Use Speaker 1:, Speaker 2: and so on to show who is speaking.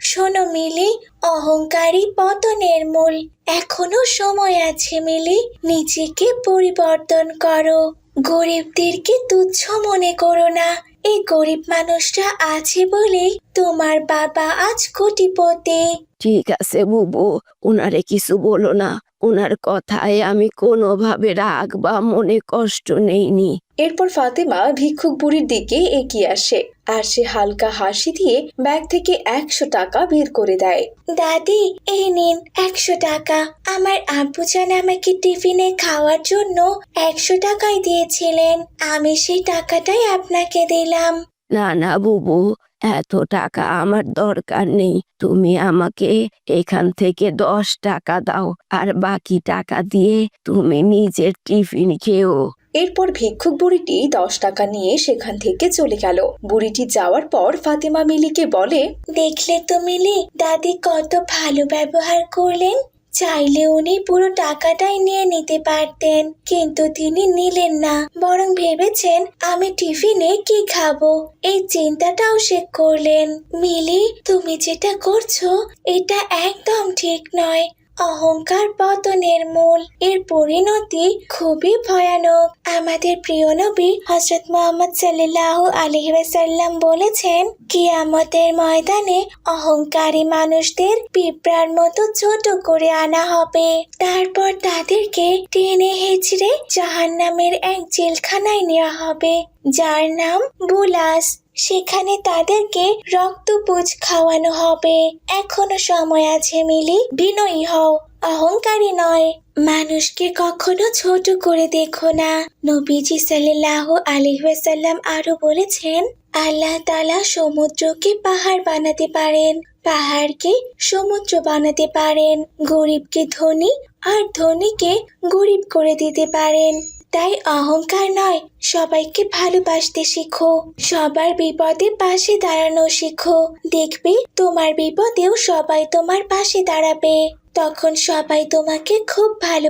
Speaker 1: শোনো মিলি, অহংকারী পতনের মূল। এখনো সময় আছে মিলি, নিজেকে পরিবর্তন করো। গরিবদেরকে তুচ্ছ মনে করো না। এই গরিব মানুষটা আছে বলেই তোমার বাবা আজ কোটিপতি।
Speaker 2: ঠিক আছে বুবু, ওনারে কিছু বলো না। ওনার কথায় আমি কোনোভাবে রাগ বা মনে কষ্ট নেইনি।
Speaker 3: এরপর ফাতেমা ভিক্ষুক বুড়ির দিকে এগিয়ে আসে আর সে হালকা হাসি দিয়ে ব্যাগ থেকে 100 টাকা বের করে দেয়।
Speaker 1: দাদি, এই নিন 100 টাকা। আমার আব্বুজান আমাকে টিফিনে খাওয়ার জন্য 100 টাকাই দিয়েছিলেন। আমি সেই টাকাটাই আপনাকে দিলাম।
Speaker 2: না না বুবু, এত টাকা আমার দরকার নেই। তুমি আমাকে এখান থেকে 10 টাকা দাও, আর বাকি টাকা দিয়ে তুমি নিজের টিফিন খেও।
Speaker 3: এরপর ভিক্ষুক বুড়িটি 10 টাকা নিয়ে সেখান থেকে চলে গেল। বুড়িটি যাওয়ার পর ফাতেমা মিলিকে বলে,
Speaker 1: দেখলে তো মিলি, দাদি কত ভালো ব্যবহার করলেন। চাইলে উনি পুরো টাকাটাই নিয়ে নিতে পারতেন, কিন্তু তিনি নিলেন না, বরং ভেবেছেন আমি টিফিনে কি খাবো, এই চিন্তাটাও সে করলেন। মিলি, তুমি যেটা করছো এটা একদম ঠিক নয়। অহংকার পতনের মূল। এর পরিণতি খুবই ভয়ানক। আমাদের প্রিয় নবী হযরত মুহাম্মদ সাল্লাল্লাহু আলাইহি ওয়াসাল্লাম বলেছেন, কিয়ামতের ময়দানে অহংকারী মানুষদের পিঁপড়ার মতো ছোট করে আনা হবে। তারপর তাদেরকে টেনে হিঁচড়ে জাহান্নামের এক জেলখানায় নেওয়া হবে, যার নাম বুলাস। সেখানে তাদেরকে রক্তপুঁজ খাওয়ানো হবে। এখনো সময় আছে মিলি, বিনয়ী হও, অহংকারী নয়। মানুষকে কখনো ছোট করে দেখো না। নবীজি সাল্লাল্লাহু আলাইহি ওয়াসাল্লাম আরো বলেছেন, আল্লাহ তাআলা সমুদ্রকে পাহাড় বানাতে পারেন, পাহাড়কে সমুদ্র বানাতে পারেন, গরিবকে ধনী আর ধনীকে গরিব করে দিতে পারেন। তাই অহংকার নয়, সবাইকে ভালোবাসতে শিখো, সবার বিপদে পাশে দাঁড়ানো শিখো। দেখবে তোমার বিপদেও সবাই তোমার পাশে দাঁড়াবে, তখন সবাই তোমাকে খুব ভালো